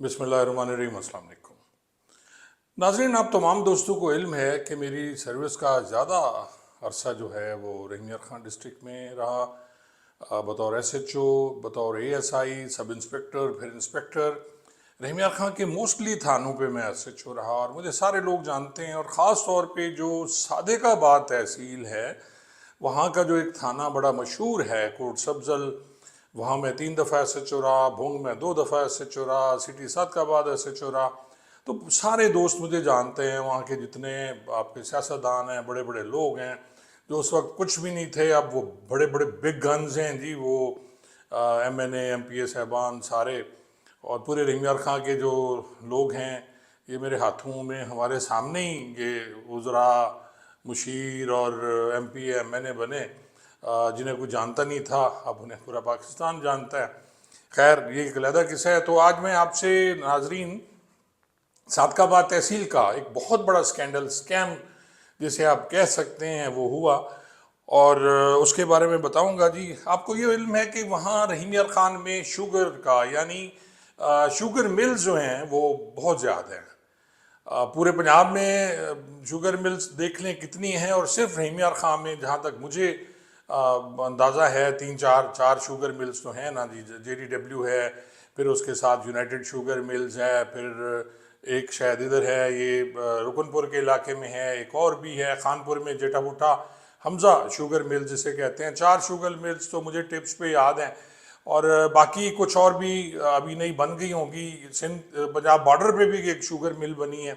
बिस्मिल्लाहिर्रहमानिर्रहीम। अस्सलाम वालेकुम नाज़रीन, आप तमाम दोस्तों को इल्म है कि मेरी सर्विस का ज़्यादा अरसा जो है वो रहीम खान डिस्ट्रिक्ट में रहा, बतौर एसएचओ, बतौर एएसआई, सब इंस्पेक्टर, फिर इंस्पेक्टर। रहीम खान के मोस्टली थानों पे मैं एसएचओ रहा और मुझे सारे लोग जानते हैं। और ख़ास तौर पे जो सादिकाबाद तहसील है, वहाँ का जो एक थाना बड़ा मशहूर है, कोट सब्जल, वहाँ मैं 3 दफ़ा एसएचओ रहा, भोंग में 2 दफ़ा एसएचओ रहा, सिटी सादकाबाद एसएचओ रहा। तो सारे दोस्त मुझे जानते हैं, वहाँ के जितने आपके सियासतदान हैं, बड़े बड़े लोग हैं जो उस वक्त कुछ भी नहीं थे, अब वो बड़े बड़े बिग गन्स हैं जी। वो एमएनए एमपीए साहबान सारे और पूरे रहीम यार खां के जो लोग हैं, ये मेरे हाथों में हमारे सामने ही ये उज़रा, मुशीर और एमपीए एमएनए बने, जिन्हें कोई जानता नहीं था, अब उन्हें पूरा पाकिस्तान जानता है। खैर, ये एक अलहदा किस्सा है। तो आज मैं आपसे नाजरीन सादकाबाद तहसील का एक बहुत बड़ा स्कैंडल, स्कैम जिसे आप कह सकते हैं, वो हुआ और उसके बारे में बताऊंगा जी। आपको ये इल्म है कि वहाँ रहीम यार खान में शुगर का, यानी शुगर मिल्स जो हैं वो बहुत ज़्यादा हैं। पूरे पंजाब में शुगर मिल्स देख लें कितनी हैं, और सिर्फ रहीम यार खान में जहाँ तक मुझे अंदाज़ा है, तीन चार चार शुगर मिल्स तो हैं ना जी। जेडीडब्ल्यू है, फिर उसके साथ यूनाइटेड शुगर मिल्स है, फिर एक शायद इधर है, ये रुकनपुर के इलाके में है, एक और भी है खानपुर में, जेठा बूटा हमजा शुगर मिल जिसे कहते हैं। 4 शुगर मिल्स तो मुझे टिप्स पे याद हैं, और बाकी कुछ और भी अभी नई बन गई होंगी। सिंध पंजाब बॉर्डर पे भी एक शुगर मिल बनी है।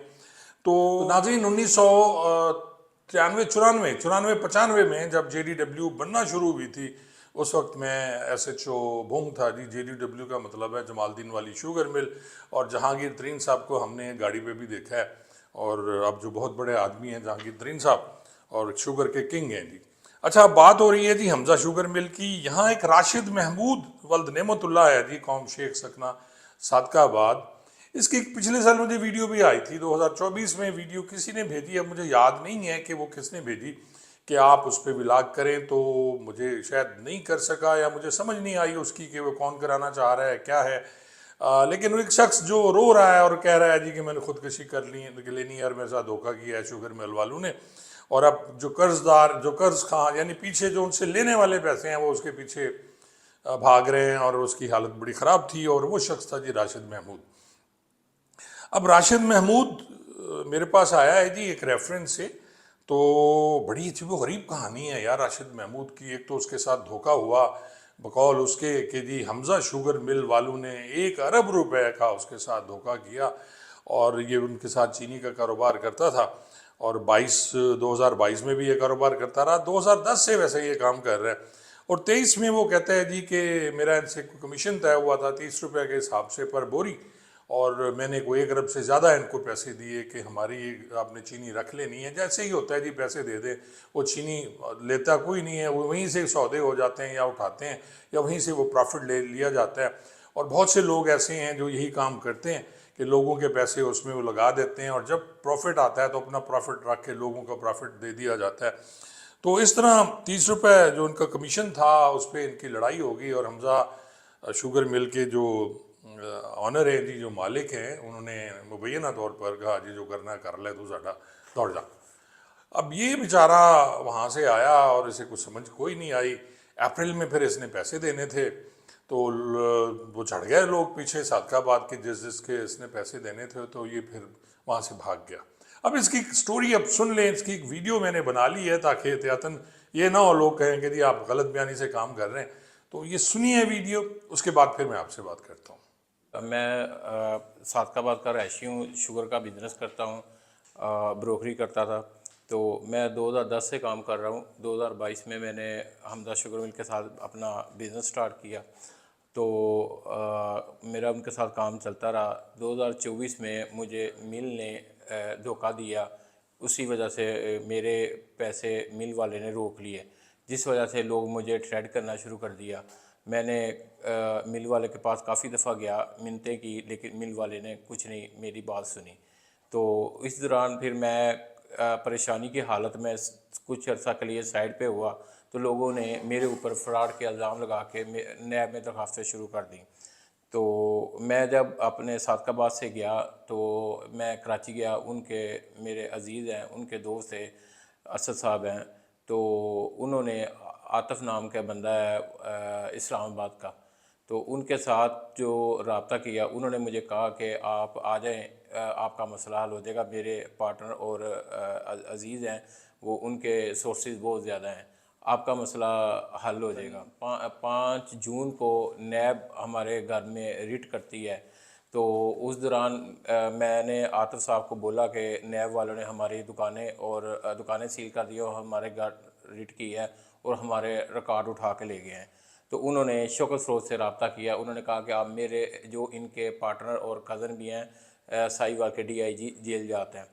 तो नाजरीन, 1993 94 95 में जब जेडीडब्ल्यू बनना शुरू हुई थी, उस वक्त मैं एसएचओ भोंग था जी। जेडीडब्ल्यू का मतलब है जमालदीन वाली शुगर मिल, और जहांगीर तरीन साहब को हमने गाड़ी पे भी देखा है, और अब जो बहुत बड़े आदमी हैं जहांगीर तरीन साहब, और शुगर के किंग हैं जी। अच्छा, अब बात हो रही है जी हमजा शुगर मिल की। यहाँ एक राशिद महमूद वल्द नेमतुल्लाह है जी, कौम शेख सकना, सादकाबाद। इसकी पिछले साल मुझे वीडियो भी आई थी, 2024 में वीडियो किसी ने भेजी, अब मुझे याद नहीं है कि वो किसने भेजी कि आप उस पर विलाग करें, तो मुझे शायद नहीं कर सका, या मुझे समझ नहीं आई उसकी कि वो कौन कराना चाह रहा है, क्या है। लेकिन वो एक शख्स जो रो रहा है और कह रहा है जी कि मैंने खुदकुशी कर लेनी है और मेरे साथ धोखा किया है शुगर मिल वालों ने, और अब जो कर्जदार, जो कर्ज खा, यानी पीछे जो उनसे लेने वाले पैसे हैं, वो उसके पीछे भाग रहे हैं, और उसकी हालत बड़ी ख़राब थी। और वो शख्स था जी राशिद महमूद। अब राशिद महमूद मेरे पास आया है जी एक रेफरेंस से। तो बड़ी अजीब गरीब कहानी है यार राशिद महमूद की। एक तो उसके साथ धोखा हुआ, बकौल उसके कि जी हमजा शुगर मिल वालों ने 1 अरब रुपए का उसके साथ धोखा किया, और ये उनके साथ चीनी का कारोबार करता था, और 2022 में भी ये कारोबार करता रहा, 2010 से वैसे ये काम कर रहा है। और 23 में वो कहता है जी कि मेरा इनसे कमीशन तय हुआ था 30 रुपये के हिसाब से पर बोरी, और मैंने कोई 1 अरब से ज़्यादा इनको पैसे दिए कि हमारी आपने चीनी रख लेनी है। जैसे ही होता है जी पैसे दे दे, वो चीनी लेता कोई नहीं है, वो वहीं से सौदे हो जाते हैं या उठाते हैं, या वहीं से वो प्रॉफिट ले लिया जाता है। और बहुत से लोग ऐसे हैं जो यही काम करते हैं कि लोगों के पैसे उसमें वो लगा देते हैं, और जब प्रॉफिट आता है तो अपना प्रॉफिट रख के लोगों का प्रॉफिट दे दिया जाता है। तो इस तरह 30 रुपये जो उनका कमीशन था, उस पर इनकी लड़ाई होगी, और हमजा शुगर मिल के जो ऑनर है जी, जो मालिक हैं, उन्होंने मुबैना तौर पर कहा जी जो करना है कर ले, तू साडा दौड़ जा। अब ये बेचारा वहाँ से आया और इसे कुछ समझ कोई नहीं आई। अप्रैल में फिर इसने पैसे देने थे, तो वो चढ़ गए लोग पीछे सादकाबाद के, जिसके इसने पैसे देने थे, तो ये फिर वहाँ से भाग गया। अब इसकी स्टोरी अब सुन लें, इसकी एक वीडियो मैंने बना ली है ताकि एहतियातन ये ना हो लोग कहें कि जी आप गलत बयानी से काम कर रहे हैं। तो ये सुनिए वीडियो, उसके बाद फिर मैं आपसे बात करता हूँ। मैं सादकाबाद का रहायशी हूँ, शुगर का बिज़नेस करता हूँ, ब्रोकरी करता था। तो मैं 2010 से काम कर रहा हूँ। 2022 में मैंने हमजा शुगर मिल के साथ अपना बिज़नेस स्टार्ट किया, तो मेरा उनके साथ काम चलता रहा। 2024 में मुझे मिल ने धोखा दिया, उसी वजह से मेरे पैसे मिल वाले ने रोक लिए, जिस वजह से लोग मुझे ट्रेड करना शुरू कर दिया। मैंने मिल वाले के पास काफ़ी दफ़ा गया, मिन्नतें की, लेकिन मिल वाले ने कुछ नहीं मेरी बात सुनी। तो इस दौरान फिर मैं परेशानी की हालत में कुछ अर्सा के लिए साइड पे हुआ, तो लोगों ने मेरे ऊपर फ्रॉड के इल्ज़ाम लगा के नैब में दरखास्तें शुरू कर दी। तो मैं जब अपने सादकाबाद से गया तो मैं कराची गया, उनके मेरे अजीज़ हैं, उनके दोस्त थे, असद साहब हैं, तो उन्होंने आतिफ नाम का बंदा है इस्लामाबाद का, तो उनके साथ जो रब्ता किया, उन्होंने मुझे कहा कि आप आ जाएं, आपका मसला हल हो जाएगा। मेरे पार्टनर और अजीज़ हैं वो, उनके सोर्सेज बहुत ज़्यादा हैं, आपका मसला हल हो जाएगा। 5 जून को नैब हमारे घर में रिट करती है, तो उस दौरान मैंने आतिफ साहब को बोला कि नैब वालों ने हमारी दुकानें सील कर दी और हमारे घर रिट की है और हमारे रिकॉर्ड उठा के ले गए हैं। तो उन्होंने शौकत फरोज से रब्ता किया, उन्होंने कहा कि आप मेरे जो इनके पार्टनर और कज़न भी हैं साहिवाल के DIG जेल जाते हैं,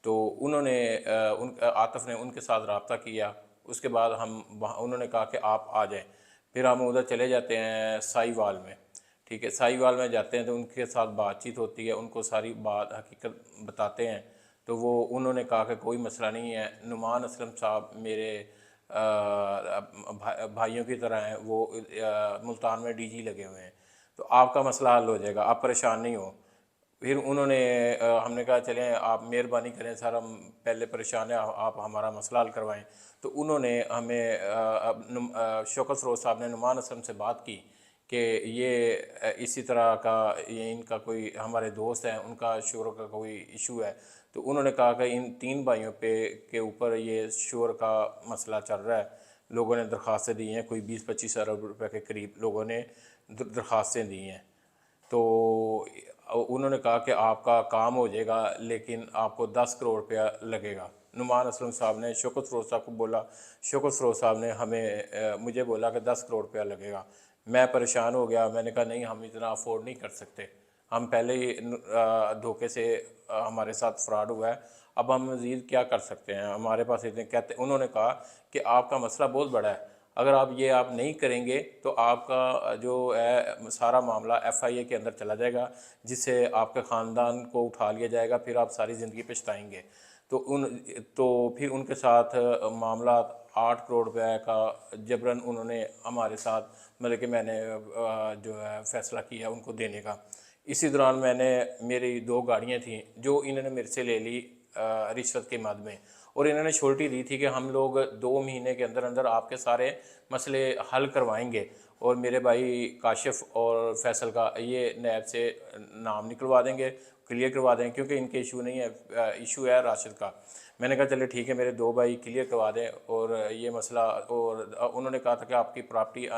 तो उन्होंने आतिफ ने उनके साथ रब्ता किया। उसके बाद उन्होंने कहा कि आप आ जाएं, फिर हम उधर चले जाते हैं साहिवाल में। ठीक है, साहिवाल में जाते हैं तो उनके साथ बातचीत होती है, उनको सारी बात हकीकत बताते हैं, तो वो उन्होंने कहा कि कोई मसला नहीं है। नुमान असलम साहब मेरे भाइयों की तरह हैं, वो मुल्तान में DG लगे हुए हैं, तो आपका मसला हल हो जाएगा, आप परेशान नहीं हो। फिर उन्होंने हमने कहा चलें आप मेहरबानी करें सर, हम पहले परेशान हैं, आप हमारा मसला हल करवाएं। तो उन्होंने हमें शौकत फरोज साहब ने नुमान असलम से बात की कि ये इसी तरह का, ये इनका कोई हमारे दोस्त हैं, उनका शुगर का कोई इशू है। तो उन्होंने कहा कि इन 3 भाइयों के ऊपर ये शुगर का मसला चल रहा है, लोगों ने दरख्वास्तें दी हैं, कोई 20-25 अरब रुपए के करीब लोगों ने दरख्वास्तें दी हैं। तो उन्होंने कहा कि आपका काम हो जाएगा, लेकिन आपको 10 करोड़ रुपया लगेगा। नुमान असलम साहब ने शौकत फरोज साहब को बोला, शौकत फरोज साहब ने मुझे बोला कि 10 करोड़ रुपया लगेगा। मैं परेशान हो गया, मैंने कहा नहीं, हम इतना अफोर्ड नहीं कर सकते, हम पहले ही धोखे से हमारे साथ फ्रॉड हुआ है, अब हम मज़ीद क्या कर सकते हैं, हमारे पास इतने कहते। उन्होंने कहा कि आपका मसला बहुत बड़ा है, अगर आप नहीं करेंगे तो आपका जो है सारा मामला FIA के अंदर चला जाएगा, जिससे आपके ख़ानदान को उठा लिया जाएगा, फिर आप सारी ज़िंदगी पछताएंगे। तो फिर उनके साथ मामला 8 करोड़ रुपए का जबरन उन्होंने हमारे साथ, मतलब कि मैंने जो है फ़ैसला किया उनको देने का। इसी दौरान मेरी 2 गाड़ियाँ थीं जो इन्होंने मेरे से ले ली रिश्वत के मद में, और इन्होंने श्योरिटी दी थी कि हम लोग 2 महीने के अंदर अंदर आपके सारे मसले हल करवाएंगे, और मेरे भाई काशिफ और फैसल का ये नैब से नाम निकलवा देंगे, क्लियर करवा देंगे, क्योंकि इनके इशू नहीं है, इशू है राशिद का। मैंने कहा चले ठीक है, मेरे 2 भाई क्लियर करवा दें और ये मसला। और उन्होंने कहा था कि आपकी प्रॉपर्टी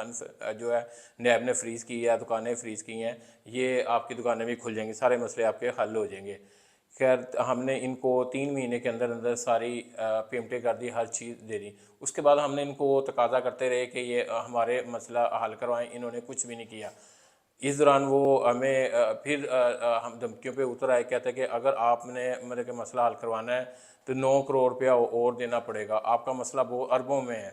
जो है नैब ने फ्रीज़ की है, दुकानें फ्रीज़ की हैं, ये आपकी दुकानें भी खुल जाएंगी, सारे मसले आपके हल हो जाएंगे। खैर हमने इनको 3 महीने के अंदर अंदर सारी पेमेंटें कर दी, हर चीज़ दे दी। उसके बाद हमने इनको तकाजा करते रहे कि ये हमारे मसला हल करवाएं, इन्होंने कुछ भी नहीं किया। इस दौरान वो हमें फिर हम धमकियों पे उतर आए, कहते कि अगर आपने मतलब कि मसला हल करवाना है तो 9 करोड़ रुपया और देना पड़ेगा, आपका मसला वो अरबों में है,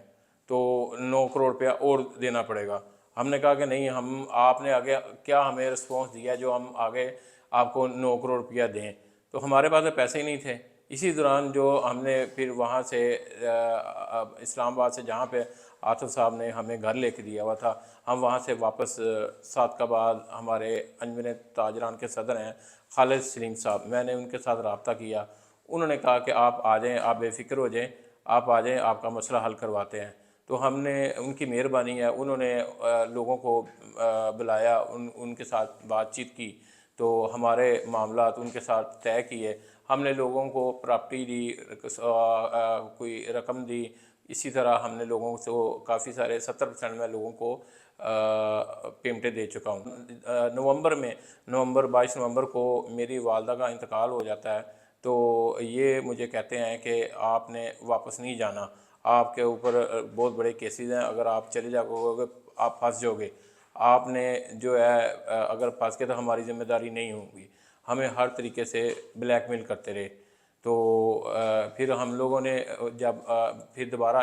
तो 9 करोड़ रुपया और देना पड़ेगा। हमने कहा कि नहीं, हम आपने आगे क्या हमें रिस्पॉन्स दिया जो हम आगे आपको 9 करोड़ रुपया दें, तो हमारे पास तो पैसे ही नहीं थे। इसी दौरान जो हमने फिर वहाँ से इस्लामाबाद से, जहाँ पे आतिफ साहब ने हमें घर लेके दिया हुआ था, हम वहाँ से वापस सादकाबाद, हमारे अंजुमन ताजरान के सदर हैं खालिद सलीम साहब, मैंने उनके साथ रब्ता किया। उन्होंने कहा कि आप आ जाएँ, आप बेफ़िक्र हो जाएँ, आप आ जाएँ, आपका मसला हल करवाते हैं। तो हमने, उनकी मेहरबानी है, उन्होंने लोगों को बुलाया, उनके साथ बातचीत की, तो हमारे मामलात उनके साथ तय किए। हमने लोगों को प्रॉपर्टी दी, कोई रकम दी। इसी तरह हमने लोगों को काफ़ी सारे 70% में लोगों को पेमेंटें दे चुका हूँ। नवंबर 22 नवंबर को मेरी वालदा का इंतकाल हो जाता है, तो ये मुझे कहते हैं कि आपने वापस नहीं जाना, आपके ऊपर बहुत बड़े केसेस हैं, अगर आप चले जाओगे आप फंस जाओगे, आपने जो है अगर फंस के तो हमारी ज़िम्मेदारी नहीं होगी। हमें हर तरीके से ब्लैकमेल करते रहे। तो फिर हम लोगों ने जब फिर दोबारा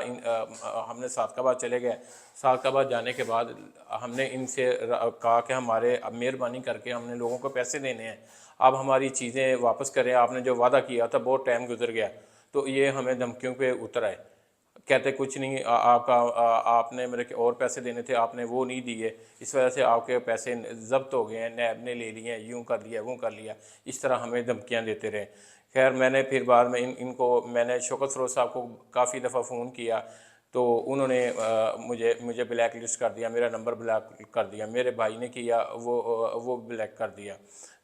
हमने सादकाबाद चले गए। सादकाबाद जाने के बाद हमने इनसे कहा कि हमारे, अब मेहरबानी करके हमने लोगों को पैसे देने हैं, अब हमारी चीज़ें वापस करें, आपने जो वादा किया था बहुत टाइम गुजर गया। तो ये हमें धमकियों पे उतर आए कहते कुछ नहीं, आपने मेरे के और पैसे देने थे, आपने वो नहीं दिए, इस वजह से आपके पैसे जब्त हो गए हैं, नैब ने ले लिए हैं, यूँ कर लिया वो कर लिया, इस तरह हमें धमकियाँ देते रहे। खैर मैंने फिर बाद में इनको मैंने शौकत सरोज साहब को काफ़ी दफ़ा फ़ोन किया, तो उन्होंने मुझे मुझे ब्लैक लिस्ट कर दिया, मेरा नंबर ब्लैक कर दिया, मेरे भाई ने किया वो ब्लैक कर दिया।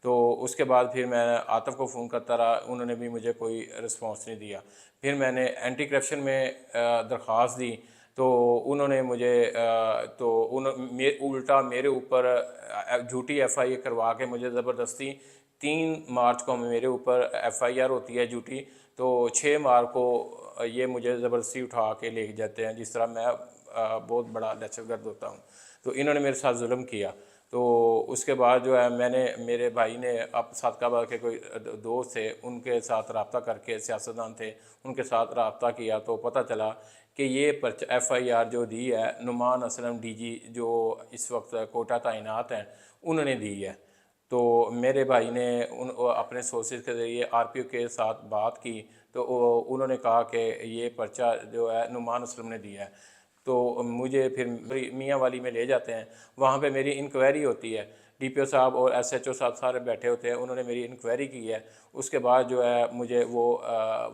तो उसके बाद फिर मैं आतिफ को फ़ोन करता रहा, उन्होंने भी मुझे कोई रिस्पांस नहीं दिया। फिर मैंने एंटी करप्शन में दरख्वास्त दी, तो उन्होंने मुझे उल्टा मेरे ऊपर झूठी FIA करवा के मुझे ज़बरदस्ती 3 मार्च को मेरे ऊपर FIR होती है झूठी, तो 6 मार्च को ये मुझे ज़बरदस्ती उठा के ले जाते हैं, जिस तरह मैं बहुत बड़ा दहशतगर्द होता हूँ। तो इन्होंने मेरे साथ जुल्म किया। तो उसके बाद जो है मैंने मेरे भाई ने अब सादकाबाद के कोई दोस्त थे, उनके साथ रब्ता करके, सियासतदान थे, उनके साथ रब्ता किया, तो पता चला कि ये FIR जो दी है नुमान असलम DG जो इस वक्त कोटा तैनात हैं, उन्होंने दी है। तो मेरे भाई ने अपने सोर्सेज के ज़रिए RPO के साथ बात की, तो उन्होंने कहा कि ये पर्चा जो है नुमान असलम ने दिया है। तो मुझे फिर मियाँ वाली में ले जाते हैं, वहाँ पे मेरी इंक्वायरी होती है, DPO साहब और SHO साहब सारे बैठे होते हैं, उन्होंने मेरी इंक्वायरी की है। उसके बाद जो है मुझे वो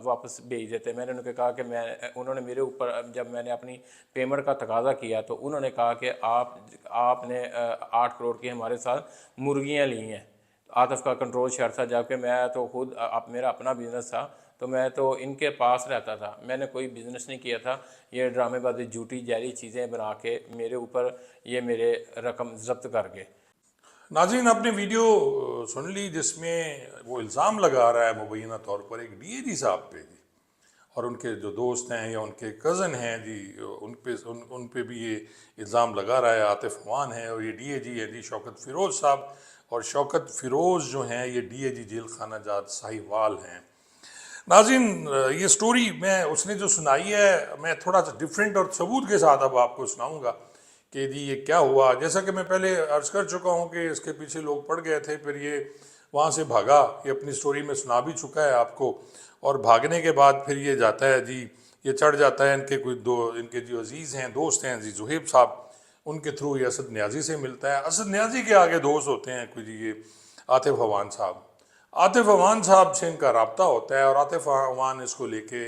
वापस भेज देते हैं। मैंने उनको कहा कि उन्होंने मेरे ऊपर जब मैंने अपनी पेमेंट का तकाजा किया, तो उन्होंने कहा कि आपने 8 करोड़ की हमारे साथ मुर्गियाँ ली हैं। आतिफ का कंट्रोल शर्त था, जबकि मैं तो खुद मेरा अपना बिज़नेस था, तो मैं तो इनके पास रहता था, मैंने कोई बिज़नेस नहीं किया था। ये ड्रामेबाजी झूठी जहरी चीज़ें बना के मेरे ऊपर ये मेरे रकम जब्त कर गए। नाज़रीन, आपने वीडियो सुन ली जिसमें वो इल्ज़ाम लगा रहा है मुबैना तौर पर एक DAG साहब पे जी, और उनके जो दोस्त हैं या उनके कज़न हैं जी, उन पे भी ये इल्ज़ाम लगा रहा है। आतिफ अमान है और ये DAG है जी शौकत फ़िरोज़ साहब, और शौकत फ़िरोज़ जो हैं ये DAG जेल खाना जात साहिवाल हैं। नाज़रीन, ये स्टोरी उसने जो सुनाई है, मैं थोड़ा सा डिफरेंट और सबूत के साथ अब आपको सुनाऊंगा कि जी ये क्या हुआ। जैसा कि मैं पहले अर्ज़ कर चुका हूँ कि इसके पीछे लोग पड़ गए थे, फिर ये वहाँ से भागा, ये अपनी स्टोरी में सुना भी चुका है आपको। और भागने के बाद फिर ये जाता है जी, ये चढ़ जाता है इनके जो अजीज़ हैं, दोस्त हैं जी जुहेब साहब, उनके थ्रू ये असद न्याजी से मिलता है। असद न्याजी के आगे दोस्त होते हैं कुछ ये आतिफ अमान साहब। आतिफ अमान साहब से इनका रब्ता होता है और आतिफ अमान इसको लेके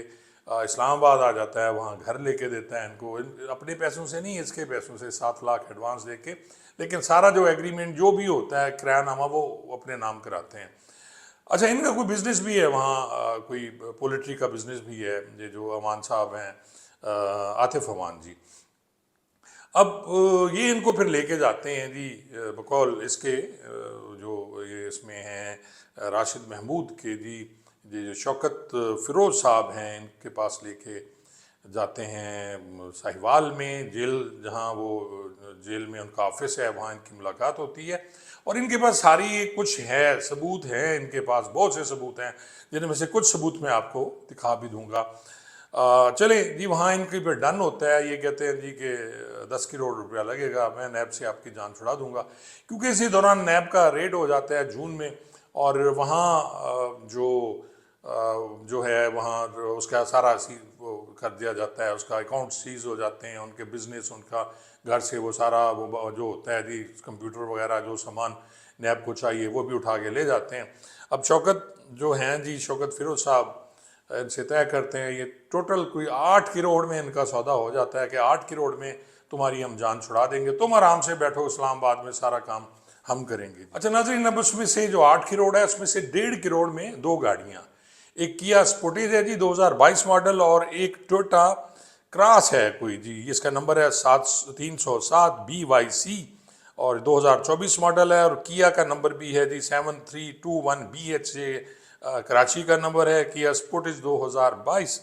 इस्लामाबाद आ जाता है, वहाँ घर लेके देता है इनको, अपने पैसों से नहीं, इसके पैसों से 7 लाख एडवांस लेके। लेकिन सारा जो एग्रीमेंट जो भी होता है, किरायानामा, वो अपने नाम कराते हैं। अच्छा, इनका कोई बिजनेस भी है वहाँ, कोई पोल्ट्री का बिजनेस भी है, ये जो अमान साहब हैं, आतिफ अमान जी। अब ये इनको फिर लेके जाते हैं जी, बकौल इसके जो ये इसमें हैं राशिद महमूद के जी, ये जो शौकत फ़िरोज़ साहब हैं, इनके पास लेके जाते हैं साहिवाल में, जेल, जहाँ वो जेल में उनका ऑफिस है, वहाँ इनकी मुलाकात होती है। और इनके पास सारी कुछ है, सबूत हैं इनके पास, बहुत से सबूत हैं, जिनमें से कुछ सबूत मैं आपको दिखा भी दूंगा। चले जी, वहाँ इनकी पे डन होता है। ये कहते हैं जी कि 10 करोड़ रुपया लगेगा, मैं नैब से आपकी जान छुड़ा दूंगा, क्योंकि इसी दौरान नैब का रेड हो जाता है जून में, और वहाँ जो है वहाँ उसका सारा वो कर दिया जाता है, उसका अकाउंट सीज हो जाते हैं, उनके बिजनेस, उनका घर से वो सारा वो जो होता है जी कंप्यूटर वगैरह, जो सामान नैब को चाहिए वो भी उठा के ले जाते हैं। अब शौकत जो हैं जी, शौकत फ़िरोज़ साहब, इनसे तय करते हैं, ये टोटल कोई 8 करोड़ में इनका सौदा हो जाता है कि 8 करोड़ में तुम्हारी हम जान छुड़ा देंगे, तुम आराम से बैठो इस्लामाबाद में, सारा काम हम करेंगे। अच्छा नाज़रीन, अब उसमें से जो 8 करोड़ है, उसमें से 1.5 करोड़ में 2 गाड़ियाँ, एक किया स्पोर्टेज है जी 2022 मॉडल, और एक टोयोटा क्रॉस है कोई जी, इसका नंबर है 307 BYC, और 2024 मॉडल है, और किया का नंबर भी है जी 7321 BH, कराची का नंबर है। किया स्पोर्टेज 2022,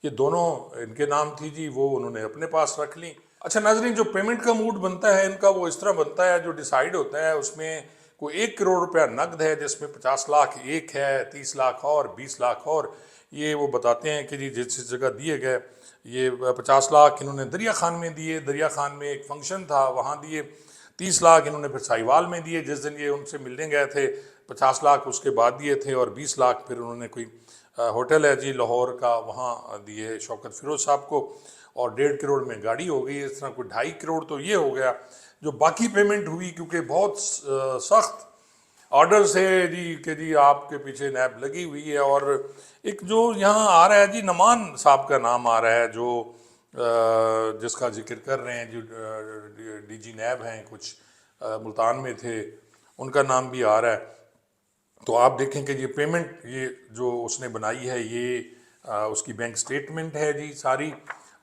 ये दोनों इनके नाम थी जी, वो उन्होंने अपने पास रख ली। अच्छा नाजरीन, जो पेमेंट का मूड बनता है इनका, वो इस तरह बनता है, जो डिसाइड होता है उसमें कोई 1 करोड़ रुपया नकद है, जिसमें 50 लाख एक है, 30 लाख और 20 लाख और। ये वो बताते हैं कि जी जिस जगह दिए गए, ये 50 लाख इन्होंने दरिया खान में दिए, दरिया खान में एक फंक्शन था वहाँ दिए, 30 लाख इन्होंने फिर साहिवाल में दिए जिस दिन ये उनसे मिलने गए थे, 50 लाख उसके बाद दिए थे और 20 लाख फिर उन्होंने कोई होटल है जी लाहौर का वहाँ दिए शौकत फिरोज साहब को, और 1.5 करोड़ में गाड़ी हो गई। इस तरह कोई 2.5 करोड़ तो ये हो गया। जो बाकी पेमेंट हुई, क्योंकि बहुत सख्त ऑर्डर से जी कि जी आपके पीछे नैब लगी हुई है। और एक जो यहाँ आ रहा है जी, नमान साहब का नाम आ रहा है, जो जिसका जिक्र कर रहे हैं, जो डीजी नैब हैं, कुछ मुल्तान में थे, उनका नाम भी आ रहा है। तो आप देखें कि ये पेमेंट, ये जो उसने बनाई है, ये उसकी बैंक स्टेटमेंट है जी सारी,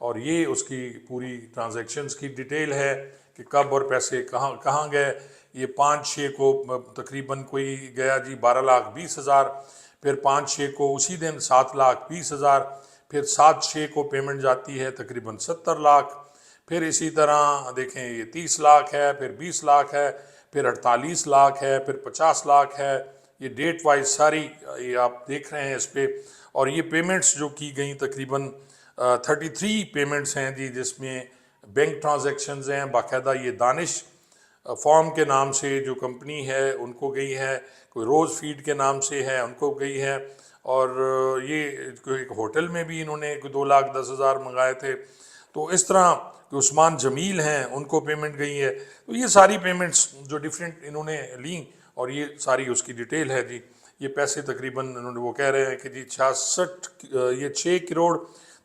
और ये उसकी पूरी ट्रांजैक्शंस की डिटेल है कि कब और पैसे कहाँ कहाँ गए। ये 5-6 को तकरीबन कोई गया जी 12,20,000, फिर 5-6 को उसी दिन 7,20,000, फिर 7-6 को पेमेंट जाती है तकरीबन 70 लाख, फिर इसी तरह देखें ये 30 लाख है, फिर 20 लाख है, फिर 48 लाख है, फिर 50 लाख है। ये डेट वाइज सारी ये आप देख रहे हैं इस पे। और ये पेमेंट्स जो की गई तकरीबन 33 पेमेंट्स हैं जी, जिसमें बैंक ट्रांजैक्शंस हैं, बाकायदा ये दानिश फॉर्म के नाम से जो कंपनी है उनको गई है, कोई रोज़ फीड के नाम से है उनको गई है, और ये एक होटल में भी इन्होंने 2,10,000 मंगाए थे। तो इस तरह कि उस्मान जमील हैं उनको पेमेंट गई है। तो ये सारी पेमेंट्स जो डिफरेंट इन्होंने ली, और ये सारी उसकी डिटेल है जी। ये पैसे तकरीबन इन्होंने, वो कह रहे हैं कि जी 6 करोड़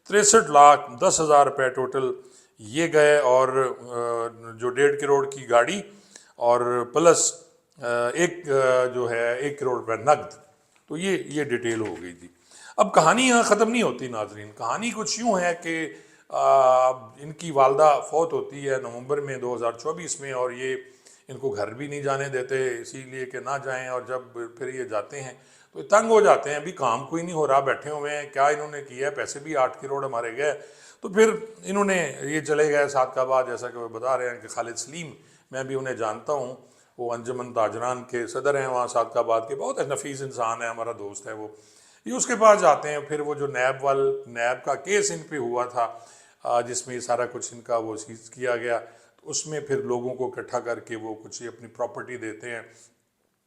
63 लाख 10,000 रुपये टोटल ये गए, और जो 1.5 करोड़ की गाड़ी और प्लस एक जो है 1 करोड़ रुपये नकद। तो ये डिटेल हो गई जी। अब कहानी यहाँ ख़त्म नहीं होती नाजरीन। कहानी कुछ यूँ है कि इनकी वालदा फौत होती है नवंबर में 2024 में, और ये इनको घर भी नहीं जाने देते, इसीलिए कि ना जाएं। और जब फिर ये जाते हैं तो तंग हो जाते हैं, अभी काम कोई नहीं हो रहा, बैठे हुए हैं, क्या इन्होंने किया है, पैसे भी 8 करोड़ हमारे गए। तो फिर इन्होंने ये चले गए सादकाबाद, जैसा कि वो बता रहे हैं कि खालिद सलीम, मैं भी उन्हें जानता हूँ, वो अंजुमन ताजरान के सदर हैं वहाँ सादकाबाद के, बहुत नफीस इंसान है, हमारा दोस्त है वो। ये उसके पास जाते हैं। फिर वो जो नैब का केस इन पे हुआ था, जिसमें ये सारा कुछ इनका वो सीज किया गया, तो उसमें फिर लोगों को इकट्ठा करके वो कुछ अपनी प्रॉपर्टी देते हैं,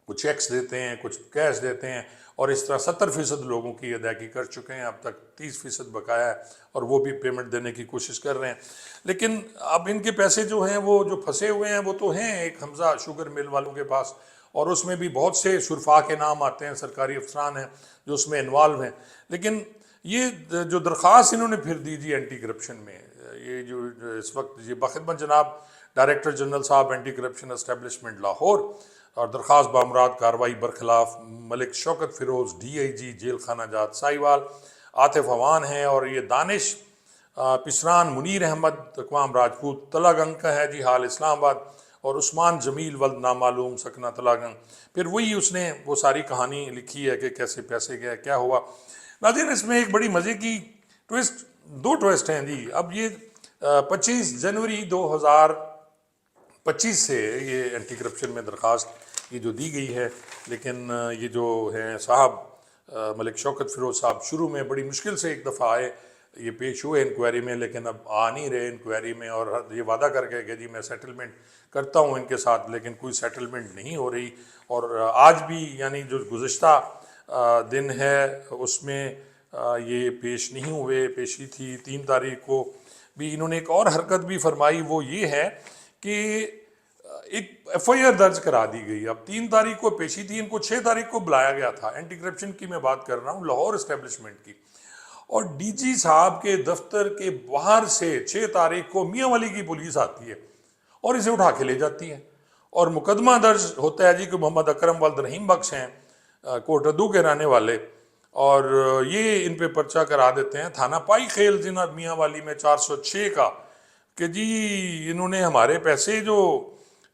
कुछ चेक्स देते हैं, कुछ कैश देते हैं, और इस तरह 70% लोगों की अदायगी कर चुके हैं। अब तक 30% बकाया है, और वो भी पेमेंट देने की कोशिश कर रहे हैं। लेकिन अब इनके पैसे जो हैं, वो जो फंसे हुए हैं, वो तो हैं एक हमजा शुगर मिल वालों के पास, और उसमें भी बहुत से शुरफा के नाम आते हैं, सरकारी अफसरान हैं जो उसमें इन्वॉल्व हैं। लेकिन ये जो दरख्वास्त इन्होंने फिर दी जी एंटी करप्शन में, ये जो इस वक्त ये बाखिदमत जनाब डायरेक्टर जनरल साहब एंटी करप्शन एस्टेब्लिशमेंट लाहौर, और दरख्वास्त बामराद कार्रवाई बरखिलाफ मलिक शौकत फिरोज DIG जेल खाना जात साहिवाल, आतिफ अवान है, और ये दानिश पिसरान, मुनीर अहमद तकवाम राजपूत तलागंग का है जी हाल इस्लामाबाद, और उस्मान जमील वल्द नामालूम सकना तलागंग। फिर वही उसने वो सारी कहानी लिखी है कि कैसे पैसे गए, क्या हुआ। नाज़रीन, इसमें एक बड़ी मज़े की ट्विस्ट, 2 ट्विस्ट हैं जी। अब ये 25 जनवरी 2025 से ये एंटी करप्शन में दरख्वास्त ये जो दी गई है, लेकिन ये जो हैं साहब मलिक शौकत फिरोज साहब शुरू में बड़ी मुश्किल से एक दफ़ा आए, ये पेश हुए इंक्वायरी में, लेकिन अब आ नहीं रहे इंक्वायरी में, और ये वादा करके कि जी मैं सेटलमेंट करता हूँ इनके साथ, लेकिन कोई सेटलमेंट नहीं हो रही। और आज भी यानी जो गुज़श्ता दिन है उसमें ये पेश नहीं हुए। पेशी थी 3 तारीख को भी। इन्होंने एक और हरकत भी फरमाई, वो ये है कि एक FIR दर्ज करा दी गई। अब 3 तारीख को पेशी थी, इनको 6 तारीख को बुलाया गया था। एंटी करप्शन की मैं बात कर रहा हूँ, लाहौर इस्टेब्लिशमेंट की। और DG साहब के दफ्तर के बाहर से 6 तारीख को मियाँ वाली की पुलिस आती है और इसे उठा के ले जाती है, और मुकदमा दर्ज होता है जी कि मोहम्मद अकरम वल्द रहीम बख्श हैं कोटरदू के रहने वाले, और ये इन पे पर्चा करा देते हैं थाना पाई खेल जिना मियाँ वाली में 406 का, कि जी इन्होंने हमारे पैसे जो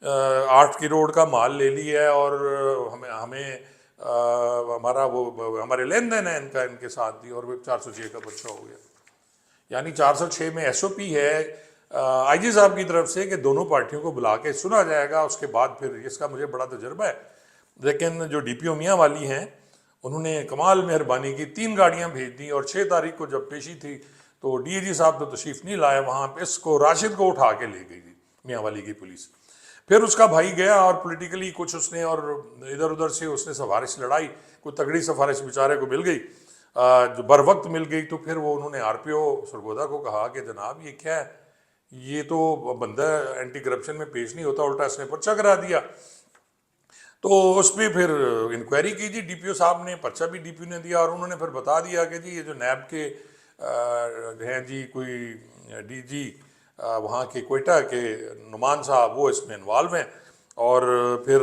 8 करोड़ का माल ले लिया है, और हमें हमारा वो हमारे लेन देन है इनका इनके साथ दी, और वो 406 का पर्चा हो गया। यानी 406 में SOP है IG साहब की तरफ से कि दोनों पार्टियों को बुला के सुना जाएगा, उसके बाद फिर इसका मुझे बड़ा तजर्बा है। लेकिन जो DPO मियाँ वाली हैं उन्होंने कमाल मेहरबानी की, 3 गाड़ियाँ भेज दी, और 6 तारीख को जब पेशी थी तो DIG साहब तो तशरीफ़ नहीं लाए वहाँ पे, इसको राशिद को उठा के ले गई थी मियाँ वाली की पुलिस। फिर उसका भाई गया और पॉलिटिकली कुछ उसने और इधर उधर से उसने सिफारिश लड़ाई, कोई तगड़ी सिफारिश बेचारे को मिल गई, जो बर वक्त मिल गई। तो फिर वो उन्होंने आरपीओ सरगोदा को कहा कि जनाब ये क्या है, ये तो बंदा एंटी करप्शन में पेश नहीं होता, उल्टा इसने पर्चा करा दिया। तो उस पर फिर इंक्वायरी की जी डीपीओ साहब ने, पर्चा भी डीपीओ ने दिया और उन्होंने फिर बता दिया कि जी ये जो नैब के हैं जी कोई डीजी वहाँ के कोयटा के नुमान साहब, वो इसमें इन्वॉल्व हैं। और फिर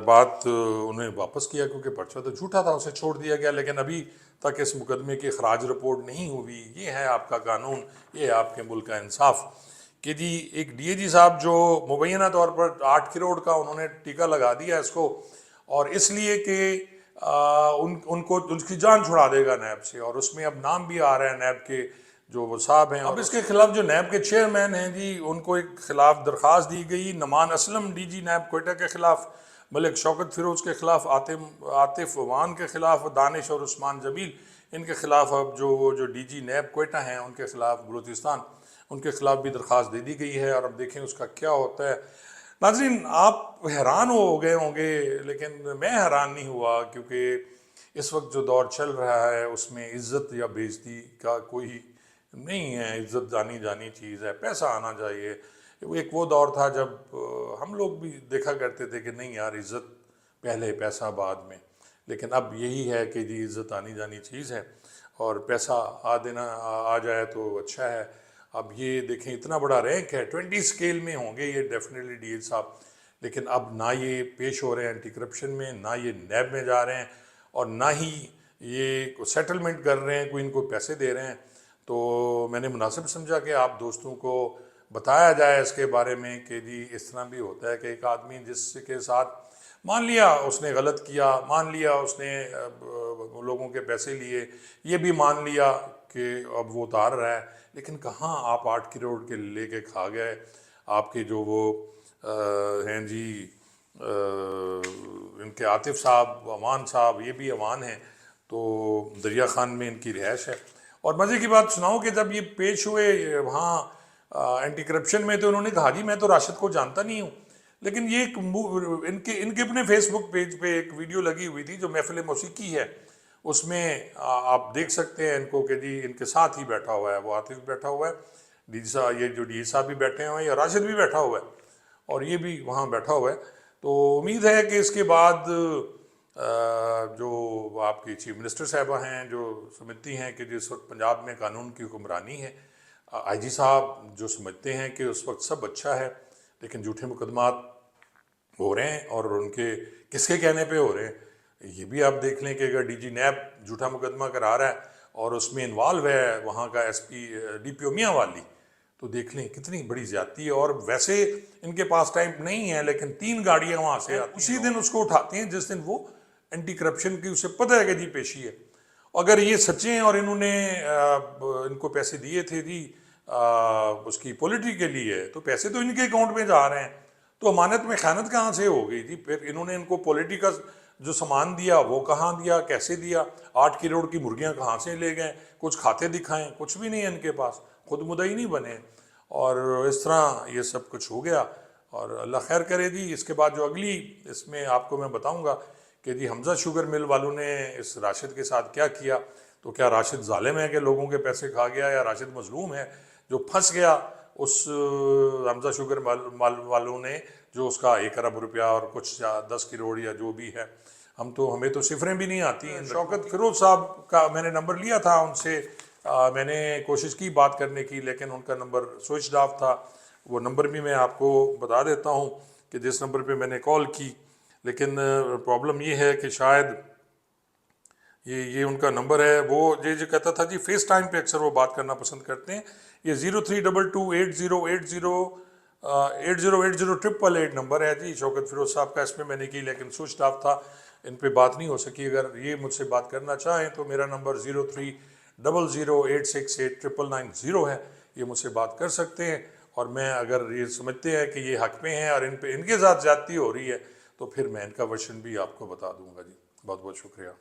बात उन्हें वापस किया क्योंकि पर्चा तो झूठा था, उसे छोड़ दिया गया। लेकिन अभी तक इस मुकदमे की खराज रिपोर्ट नहीं हुई। ये है आपका कानून, ये है आपके मुल्क का इंसाफ कि जी एक डीएजी साहब जो मुबैना तौर पर 8 करोड़ का उन्होंने टीका लगा दिया इसको, और इसलिए कि उनको उनकी जान छुड़ा देगा नैब से। और उसमें अब नाम भी आ रहा है नैब के जो वो साहब हैं। अब इसके खिलाफ जो नैब के चेयरमैन हैं जी, उनको एक खिलाफ दरख्वास्त दी गई, नमान असलम डीजी नैब कोयटा के खिलाफ, मलिक शौकत फिरोज के खिलाफ, आतिफ वान के खिलाफ, दानिश और उस्मान जमील इनके खिलाफ अब जो डीजी नैब कोयटा हैं उनके खिलाफ बलूचिस्तान, उनके खिलाफ भी दरख्वास्त दे दी गई है। और अब देखें उसका क्या होता है। नाज़रीन आप हैरान हो गए होंगे, लेकिन मैं हैरान नहीं हुआ क्योंकि इस वक्त जो दौर चल रहा है उसमें इज़्ज़त या बेइज्जती का कोई नहीं है। इज़्ज़त जानी जानी चीज़ है, पैसा आना चाहिए। एक वो दौर था जब हम लोग भी देखा करते थे कि नहीं यार इज़्ज़त पहले पैसा बाद में, लेकिन अब यही है कि जी इज़्ज़त आनी जानी चीज़ है और पैसा आ जाए तो अच्छा है। अब ये देखें इतना बड़ा रैंक है, 20 स्केल में होंगे ये डेफिनेटली डीएल साहब, लेकिन अब ना ये पेश हो रहे हैं एंटी करप्शन में, ना ये नैब में जा रहे हैं और ना ही ये सेटलमेंट कर रहे हैं, कोई इनको पैसे दे रहे हैं। तो मैंने मुनासिब समझा कि आप दोस्तों को बताया जाए इसके बारे में कि जी इस तरह भी होता है कि एक आदमी जिसके साथ मान लिया उसने गलत किया, मान लिया उसने लोगों के पैसे लिए, ये भी मान लिया कि अब वो उतार रहा है, लेकिन कहाँ आप 8 करोड़ के लेके खा गए। आपके जो वो हैं जी इनके आतिफ साहब, अमान साहब, ये भी अमान हैं, तो दरिया खान में इनकी रिहाइश है। और मज़े की बात सुनाऊं कि जब ये पेश हुए वहाँ एंटी करप्शन में, तो उन्होंने कहा जी मैं तो राशिद को जानता नहीं हूँ, लेकिन ये एक इनके इनके अपने फेसबुक पेज पे एक वीडियो लगी हुई थी जो महफिल मौसीकी है, उसमें आप देख सकते हैं इनको कि जी इनके साथ ही बैठा हुआ है, वो आतिफ बैठा हुआ है, डीजी साहब, ये जो डीजी साहब भी बैठे हुए हैं, या राशिद भी बैठा हुआ है और ये भी वहाँ बैठा हुआ है। तो उम्मीद है कि इसके बाद जो आपकी चीफ मिनिस्टर साहबा हैं, जो समझती हैं कि जिस वक्त पंजाब में कानून की हुक्मरानी है, आईजी साहब जो समझते हैं कि उस वक्त सब अच्छा है, लेकिन झूठे मुकदमात हो रहे हैं और उनके किसके कहने पे हो रहे हैं, ये भी आप देख लें कि अगर डीजी नैब झूठा मुकदमा करा रहा है और उसमें इन्वॉल्व है वहाँ का एसपी डीपीओ मियां वाली, तो देख लें कितनी बड़ी ज्यादती है। और वैसे इनके पास टाइम नहीं है, लेकिन 3 गाड़ियाँ वहाँ से उसी दिन उसको उठाते हैं जिस दिन वो एंटी करप्शन की उसे पता है कि जी पेशी है। अगर ये सच्चे हैं और इन्होंने इनको पैसे दिए थे जी उसकी पॉलिटी के लिए, तो पैसे तो इनके अकाउंट में जा रहे हैं, तो अमानत में खयानत कहाँ से हो गई जी। फिर इन्होंने इनको पॉलिटी का जो सामान दिया वो कहाँ दिया, कैसे दिया, 8 करोड़ की मुर्गियाँ कहाँ से ले गए, कुछ खाते दिखाएं, कुछ भी नहीं है इनके पास, खुद मुदई नहीं बने, और इस तरह ये सब कुछ हो गया। और अल्लाह खैर करे जी। इसके बाद जो अगली इसमें आपको मैं बताऊंगा कि जी हमजा शुगर मिल वालों ने इस राशिद के साथ क्या किया। तो क्या राशिद जालिम है कि लोगों के पैसे खा गया, या राशिद मजलूम है जो फंस गया उस हमजा शुगर वालों ने, जो उसका 1 अरब रुपया और कुछ 10 करोड़ या जो भी है, हमें तो सिफरें भी नहीं आती हैं। शौकत फिरोज साहब का मैंने नंबर लिया था उनसे, मैंने कोशिश की बात करने की, लेकिन उनका नंबर स्विच ऑफ था। वो नंबर भी मैं आपको बता देता हूँ कि जिस नंबर पे मैंने कॉल की, लेकिन प्रॉब्लम ये है कि शायद ये उनका नंबर है। वो ये जो कहता था जी फेस टाइम पे अक्सर वो बात करना पसंद करते हैं। ये 032280808088 नंबर है जी शौकत फिरोज साहब का। इसमें मैंने की लेकिन स्विच ऑफ था, इन पे बात नहीं हो सकी। अगर ये मुझसे बात करना चाहें तो मेरा नंबर 0300868990 है, ये मुझसे बात कर सकते हैं। और मैं अगर ये समझते हैं कि ये हक में हैं और इनके साथ ज्यादती हो रही है, तो फिर मैं इनका वर्जन भी आपको बता दूंगा जी। बहुत बहुत शुक्रिया।